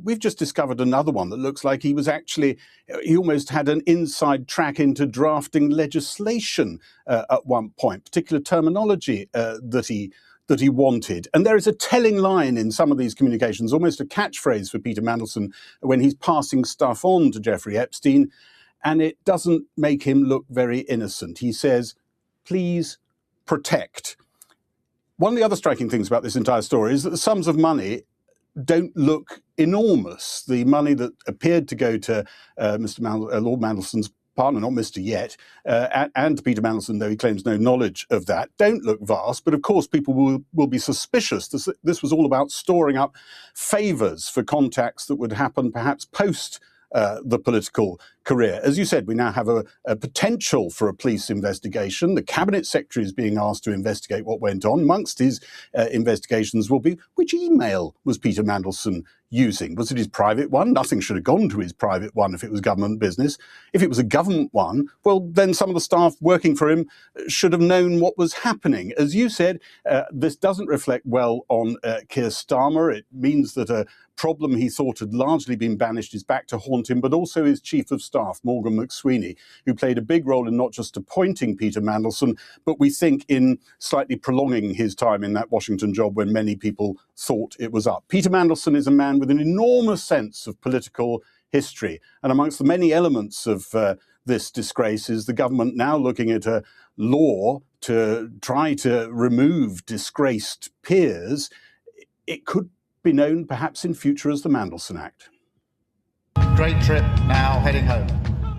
We've just discovered another one that looks like he almost had an inside track into drafting legislation at one point, particular terminology that he wanted. And there is a telling line in some of these communications, almost a catchphrase for Peter Mandelson when he's passing stuff on to Jeffrey Epstein, and it doesn't make him look very innocent. He says, "Please protect." One of the other striking things about this entire story is that the sums of money don't look enormous. The money that appeared to go to Lord Mandelson's partner, not Mr. Yet, and to Peter Mandelson, though he claims no knowledge of that, don't look vast. But of course, people will be suspicious. This was all about storing up favours for contacts that would happen perhaps post the political career. As you said, we now have a potential for a police investigation. The Cabinet Secretary is being asked to investigate what went on. Amongst his investigations will be, which email was Peter Mandelson using? Was it his private one? Nothing should have gone to his private one if it was government business. If it was a government one, well, then some of the staff working for him should have known what was happening. As you said, this doesn't reflect well on Keir Starmer. It means that a problem he thought had largely been banished is back to haunt him, but also his Chief of Staff, Morgan McSweeney, who played a big role in not just appointing Peter Mandelson, but we think in slightly prolonging his time in that Washington job when many people thought it was up. Peter Mandelson is a man with an enormous sense of political history, and amongst the many elements of this disgrace is the government now looking at a law to try to remove disgraced peers. It could be known perhaps in future as the Mandelson Act. Great trip, now heading home.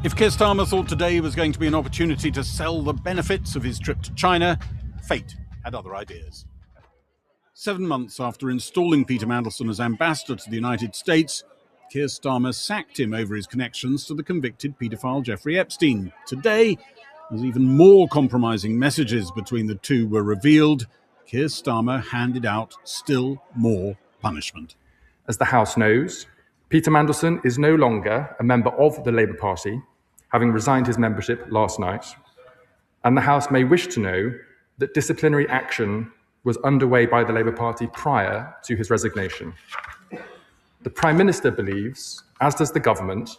If Keir Starmer thought today was going to be an opportunity to sell the benefits of his trip to China, fate had other ideas. 7 months after installing Peter Mandelson as ambassador to the United States, Keir Starmer sacked him over his connections to the convicted paedophile Jeffrey Epstein. Today, as even more compromising messages between the two were revealed, Keir Starmer handed out still more punishment. As the House knows, Peter Mandelson is no longer a member of the Labour Party, having resigned his membership last night, and the House may wish to know that disciplinary action was underway by the Labour Party prior to his resignation. The Prime Minister believes, as does the government,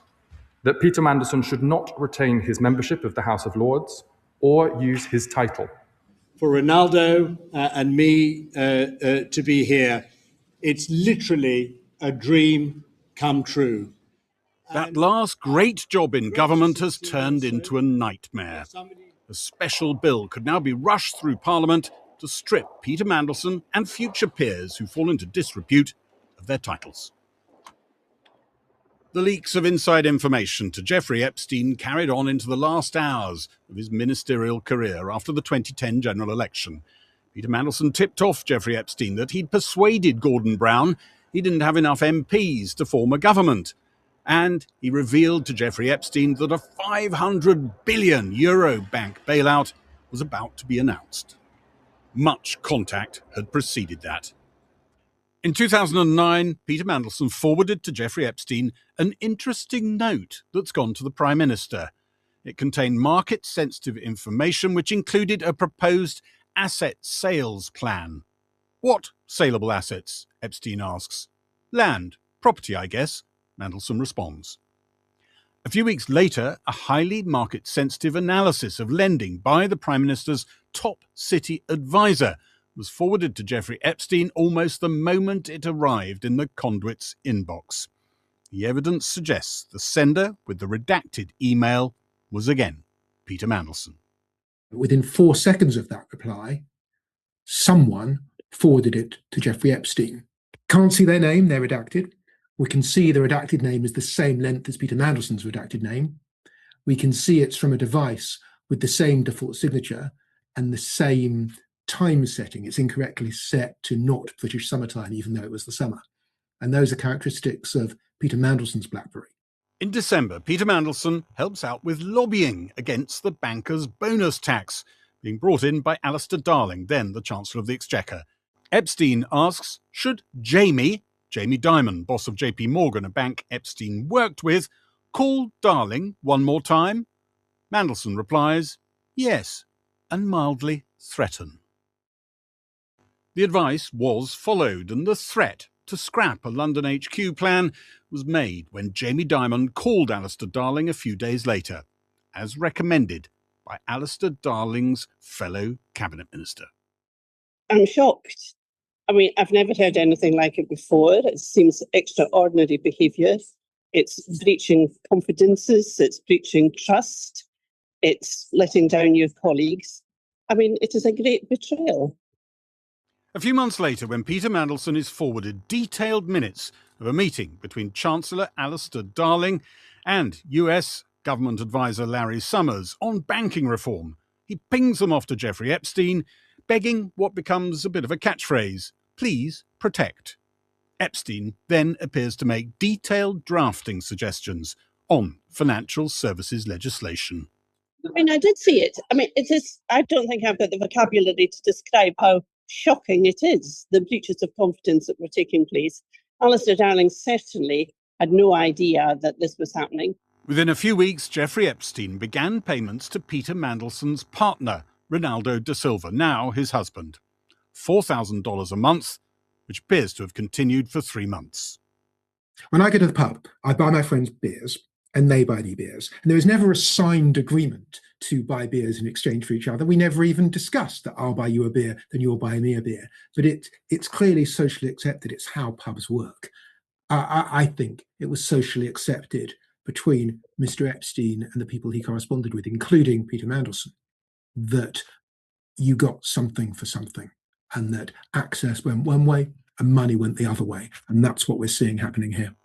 that Peter Mandelson should not retain his membership of the House of Lords or use his title. For Ronaldo and me to be here, it's literally a dream come true. That last great job in government has turned into a nightmare. A special bill could now be rushed through Parliament to strip Peter Mandelson and future peers who fall into disrepute of their titles. The leaks of inside information to Jeffrey Epstein carried on into the last hours of his ministerial career after the 2010 general election. Peter Mandelson tipped off Jeffrey Epstein that he'd persuaded Gordon Brown he didn't have enough MPs to form a government. And he revealed to Jeffrey Epstein that a €500 billion bank bailout was about to be announced. Much contact had preceded that. In 2009, Peter Mandelson forwarded to Jeffrey Epstein an interesting note that's gone to the Prime Minister. It contained market-sensitive information which included a proposed asset sales plan. What saleable assets? Epstein asks. Land, property, I guess, Mandelson responds. A few weeks later, a highly market-sensitive analysis of lending by the Prime Minister's top city advisor was forwarded to Jeffrey Epstein almost the moment it arrived in the conduit's inbox. The evidence suggests the sender with the redacted email was again Peter Mandelson. Within 4 seconds of that reply, someone forwarded it to Jeffrey Epstein. Can't see their name, they're redacted. We can see the redacted name is the same length as Peter Mandelson's redacted name. We can see it's from a device with the same default signature and the same time setting. It's incorrectly set to not British summertime, even though it was the summer. And those are characteristics of Peter Mandelson's BlackBerry. In December, Peter Mandelson helps out with lobbying against the banker's bonus tax, being brought in by Alistair Darling, then the Chancellor of the Exchequer. Epstein asks, should Jamie Dimon, boss of JP Morgan, a bank Epstein worked with, call Darling one more time? Mandelson replies, yes, and mildly threaten. The advice was followed, and the threat to scrap a London HQ plan was made when Jamie Dimon called Alistair Darling a few days later, as recommended by Alistair Darling's fellow cabinet minister. I'm shocked. I mean, I've never heard anything like it before. It seems extraordinary behaviour. It's breaching confidences, it's breaching trust, it's letting down your colleagues. I mean, it is a great betrayal. A few months later, when Peter Mandelson is forwarded detailed minutes of a meeting between Chancellor Alistair Darling and US government advisor Larry Summers on banking reform, he pings them off to Jeffrey Epstein, begging what becomes a bit of a catchphrase, please protect. Epstein then appears to make detailed drafting suggestions on financial services legislation. I mean, I did see it. I mean, it is, I don't think I've got the vocabulary to describe how shocking it is, the breaches of confidence that were taking place. Alistair Darling certainly had no idea that this was happening. Within a few weeks, Jeffrey Epstein began payments to Peter Mandelson's partner, Ronaldo da Silva, now his husband. $4,000 a month, which appears to have continued for 3 months. When I go to the pub, I buy my friends beers and they buy me beers. And there is never a signed agreement to buy beers in exchange for each other. We never even discussed that I'll buy you a beer, then you'll buy me a beer. But it's clearly socially accepted. It's how pubs work. I think it was socially accepted between Mr. Epstein and the people he corresponded with, including Peter Mandelson, that you got something for something and that access went one way and money went the other way. And that's what we're seeing happening here.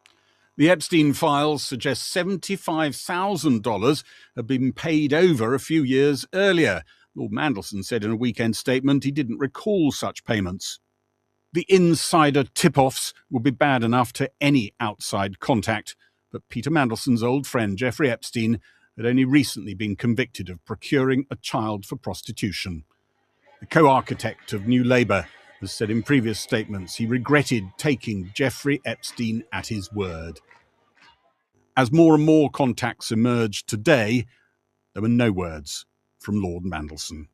The Epstein files suggest $75,000 had been paid over a few years earlier. Lord Mandelson said in a weekend statement he didn't recall such payments. The insider tip-offs would be bad enough to any outside contact, but Peter Mandelson's old friend Jeffrey Epstein had only recently been convicted of procuring a child for prostitution. The co-architect of New Labour has said in previous statements he regretted taking Jeffrey Epstein at his word. As more and more contacts emerged today, there were no words from Lord Mandelson.